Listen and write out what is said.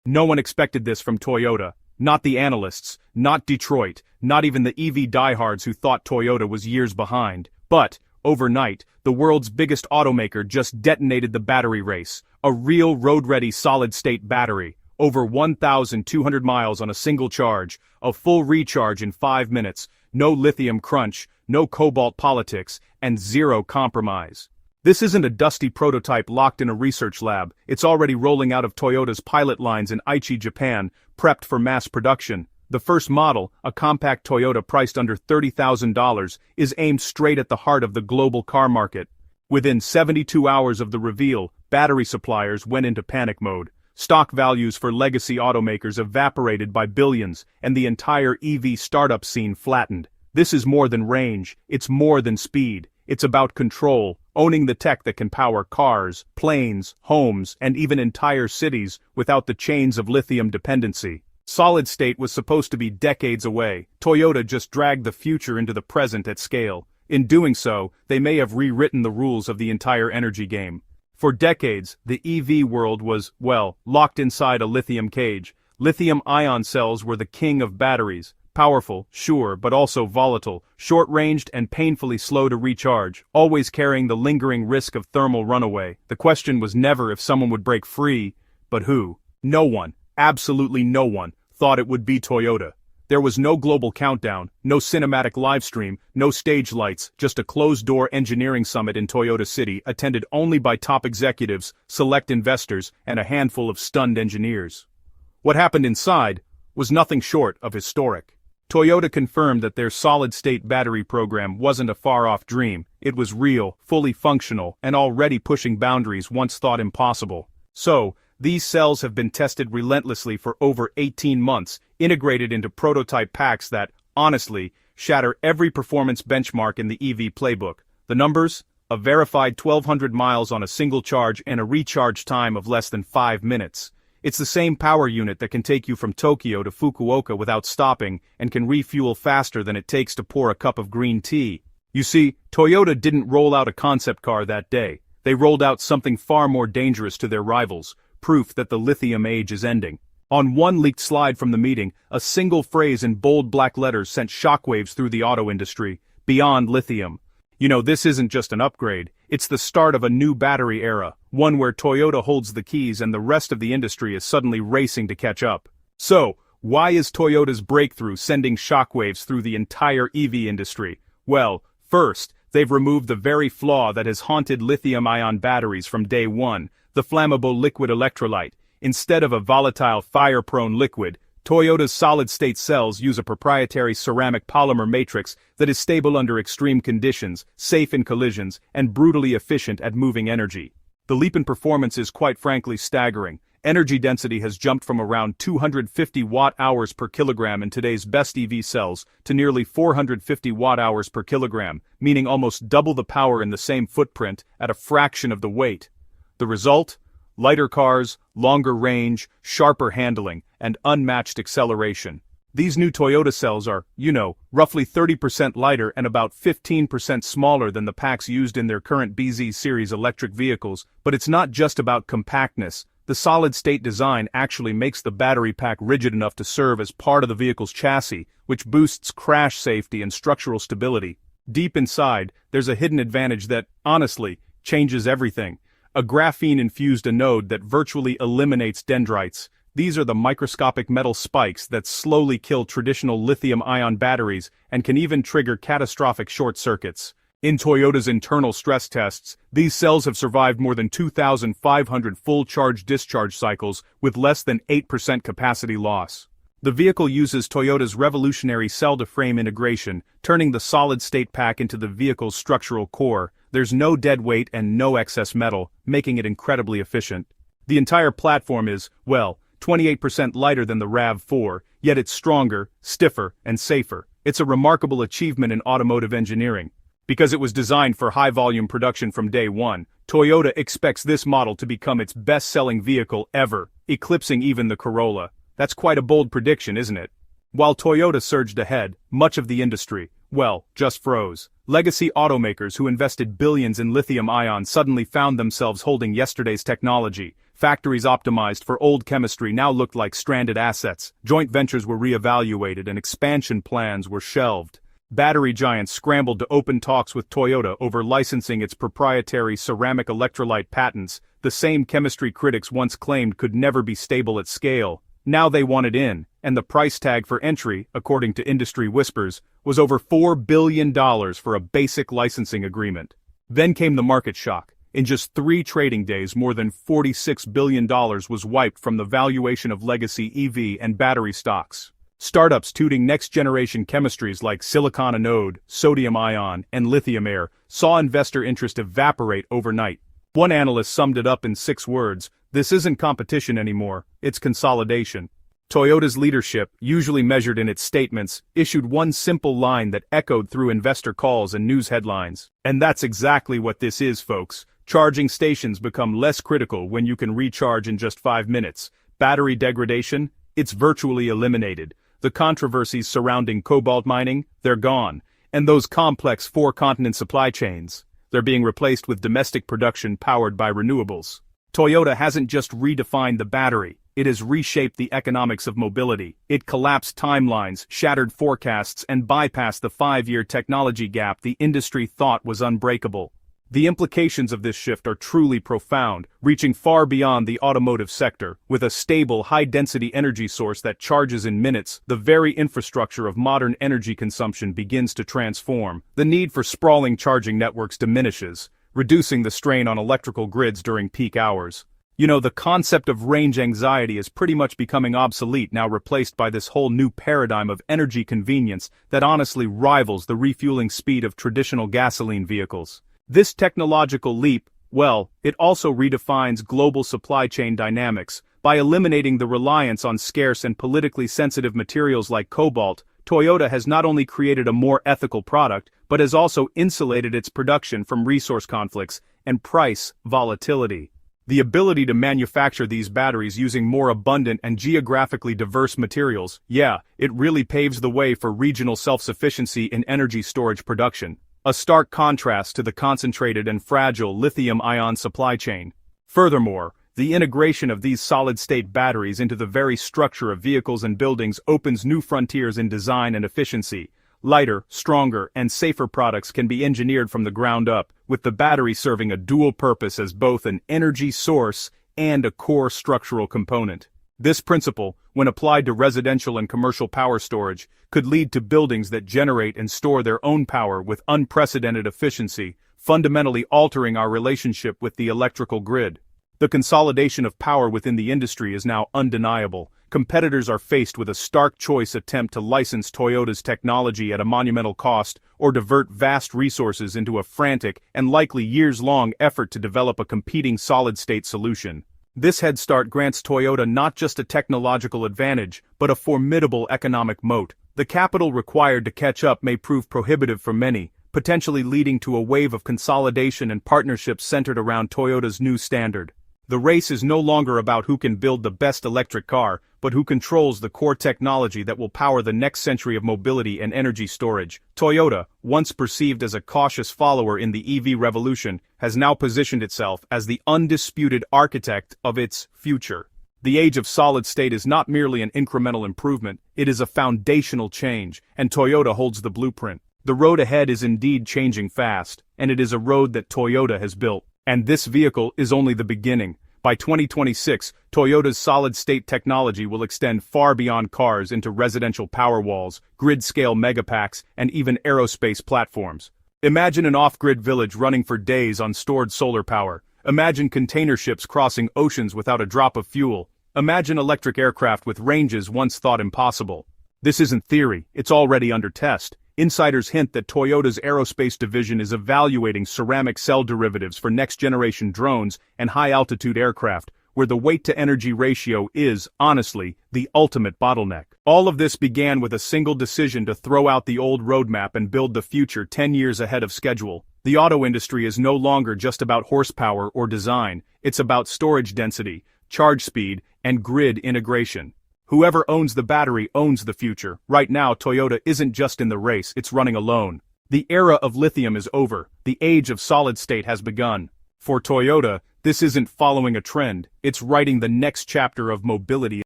No one expected this from Toyota. Not the analysts, not Detroit, not even the EV diehards who thought Toyota was years behind. But, overnight, the world's biggest automaker just detonated the battery race. A real road-ready solid-state battery. Over 1,200 miles on a single charge, a full recharge in 5 minutes, no lithium crunch, no cobalt politics, and zero compromise. This isn't a dusty prototype locked in a research lab, it's already rolling out of Toyota's pilot lines in Aichi, Japan, prepped for mass production. The first model, a compact Toyota priced under $30,000, is aimed straight at the heart of the global car market. Within 72 hours of the reveal, battery suppliers went into panic mode. Stock values for legacy automakers evaporated by billions, and the entire EV startup scene flattened. This is more than range, it's more than speed. It's about control, owning the tech that can power cars, planes, homes, and even entire cities without the chains of lithium dependency. Solid state was supposed to be decades away. Toyota just dragged the future into the present at scale. In doing so, they may have rewritten the rules of the entire energy game. For decades, the EV world was, well, locked inside a lithium cage. Lithium-ion cells were the king of batteries. Powerful, sure, but also volatile, short-ranged and painfully slow to recharge, always carrying the lingering risk of thermal runaway. The question was never if someone would break free, but who. No one, absolutely no one, thought it would be Toyota. There was no global countdown, no cinematic livestream, no stage lights, just a closed-door engineering summit in Toyota City attended only by top executives, select investors, and a handful of stunned engineers. What happened inside was nothing short of historic. Toyota confirmed that their solid-state battery program wasn't a far-off dream, it was real, fully functional, and already pushing boundaries once thought impossible. So, these cells have been tested relentlessly for over 18 months, integrated into prototype packs that, honestly, shatter every performance benchmark in the EV playbook. The numbers? A verified 1,200 miles on a single charge and a recharge time of less than 5 minutes. It's the same power unit that can take you from Tokyo to Fukuoka without stopping and can refuel faster than it takes to pour a cup of green tea. You see, Toyota didn't roll out a concept car that day. They rolled out something far more dangerous to their rivals, proof that the lithium age is ending. On one leaked slide from the meeting, a single phrase in bold black letters sent shockwaves through the auto industry. Beyond lithium. You know, this isn't just an upgrade, it's the start of a new battery era, one where Toyota holds the keys and the rest of the industry is suddenly racing to catch up. So, why is Toyota's breakthrough sending shockwaves through the entire EV industry? Well, first, they've removed the very flaw that has haunted lithium-ion batteries from day one, the flammable liquid electrolyte. Instead of a volatile, fire-prone liquid, Toyota's solid-state cells use a proprietary ceramic polymer matrix that is stable under extreme conditions, safe in collisions, and brutally efficient at moving energy. The leap in performance is quite frankly staggering. Energy density has jumped from around 250 watt-hours per kilogram in today's best EV cells to nearly 450 watt-hours per kilogram, meaning almost double the power in the same footprint at a fraction of the weight. The result? Lighter cars, longer range, sharper handling, and unmatched acceleration. These new Toyota cells are, roughly 30% lighter and about 15% smaller than the packs used in their current BZ series electric vehicles, but it's not just about compactness. The solid-state design actually makes the battery pack rigid enough to serve as part of the vehicle's chassis, which boosts crash safety and structural stability. Deep inside, there's a hidden advantage that, honestly, changes everything. A graphene-infused anode that virtually eliminates dendrites. These are the microscopic metal spikes that slowly kill traditional lithium-ion batteries and can even trigger catastrophic short circuits. In Toyota's internal stress tests, these cells have survived more than 2,500 full charge-discharge cycles with less than 8% capacity loss. The vehicle uses Toyota's revolutionary cell-to-frame integration, turning the solid-state pack into the vehicle's structural core. There's no dead weight and no excess metal, making it incredibly efficient. The entire platform is, 28% lighter than the RAV4, yet it's stronger, stiffer, and safer. It's a remarkable achievement in automotive engineering. Because it was designed for high-volume production from day one, Toyota expects this model to become its best-selling vehicle ever, eclipsing even the Corolla. That's quite a bold prediction, isn't it? While Toyota surged ahead, much of the industry, just froze. Legacy automakers who invested billions in lithium-ion suddenly found themselves holding yesterday's technology, Factories optimized for old chemistry now looked like stranded assets. Joint ventures were reevaluated and expansion plans were shelved. Battery giants scrambled to open talks with Toyota over licensing its proprietary ceramic electrolyte patents, the same chemistry critics once claimed could never be stable at scale. Now they wanted in, and the price tag for entry, according to industry whispers, was over $4 billion for a basic licensing agreement. Then came the market shock. In just 3 trading days, more than $46 billion was wiped from the valuation of legacy EV and battery stocks. Startups touting next-generation chemistries like silicon anode, sodium ion, and lithium air saw investor interest evaporate overnight. One analyst summed it up in 6 words: "This isn't competition anymore, it's consolidation." Toyota's leadership, usually measured in its statements, issued one simple line that echoed through investor calls and news headlines. And that's exactly what this is, folks. Charging stations become less critical when you can recharge in just 5 minutes. Battery degradation? It's virtually eliminated. The controversies surrounding cobalt mining? They're gone. And those complex 4-continent supply chains? They're being replaced with domestic production powered by renewables. Toyota hasn't just redefined the battery, it has reshaped the economics of mobility. It collapsed timelines, shattered forecasts, and bypassed the 5-year technology gap the industry thought was unbreakable. The implications of this shift are truly profound, reaching far beyond the automotive sector. With a stable, high-density energy source that charges in minutes, the very infrastructure of modern energy consumption begins to transform. The need for sprawling charging networks diminishes, reducing the strain on electrical grids during peak hours. You know, the concept of range anxiety is pretty much becoming obsolete, now replaced by this whole new paradigm of energy convenience that honestly rivals the refueling speed of traditional gasoline vehicles. This technological leap, well, it also redefines global supply chain dynamics. By eliminating the reliance on scarce and politically sensitive materials like cobalt, Toyota has not only created a more ethical product, but has also insulated its production from resource conflicts and price volatility. The ability to manufacture these batteries using more abundant and geographically diverse materials, it really paves the way for regional self-sufficiency in energy storage production. A stark contrast to the concentrated and fragile lithium-ion supply chain. Furthermore, the integration of these solid-state batteries into the very structure of vehicles and buildings opens new frontiers in design and efficiency. Lighter, stronger, and safer products can be engineered from the ground up, with the battery serving a dual purpose as both an energy source and a core structural component. This principle, when applied to residential and commercial power storage, could lead to buildings that generate and store their own power with unprecedented efficiency, fundamentally altering our relationship with the electrical grid. The consolidation of power within the industry is now undeniable. Competitors are faced with a stark choice: attempt to license Toyota's technology at a monumental cost, or divert vast resources into a frantic and likely years-long effort to develop a competing solid-state solution. This head start grants Toyota not just a technological advantage, but a formidable economic moat. The capital required to catch up may prove prohibitive for many, potentially leading to a wave of consolidation and partnerships centered around Toyota's new standard. The race is no longer about who can build the best electric car, but who controls the core technology that will power the next century of mobility and energy storage. Toyota, once perceived as a cautious follower in the EV revolution, has now positioned itself as the undisputed architect of its future. The age of solid state is not merely an incremental improvement, it is a foundational change, and Toyota holds the blueprint. The road ahead is indeed changing fast, and it is a road that Toyota has built. And this vehicle is only the beginning. By 2026, Toyota's solid-state technology will extend far beyond cars into residential power walls, grid-scale megapacks, and even aerospace platforms. Imagine an off-grid village running for days on stored solar power. Imagine container ships crossing oceans without a drop of fuel. Imagine electric aircraft with ranges once thought impossible. This isn't theory, it's already under test. Insiders hint that Toyota's aerospace division is evaluating ceramic cell derivatives for next-generation drones and high-altitude aircraft, where the weight-to-energy ratio is, honestly, the ultimate bottleneck. All of this began with a single decision to throw out the old roadmap and build the future 10 years ahead of schedule. The auto industry is no longer just about horsepower or design, it's about storage density, charge speed, and grid integration. Whoever owns the battery owns the future. Right now, Toyota isn't just in the race, it's running alone. The era of lithium is over, the age of solid state has begun. For Toyota, This isn't following a trend, it's writing the next chapter of mobility.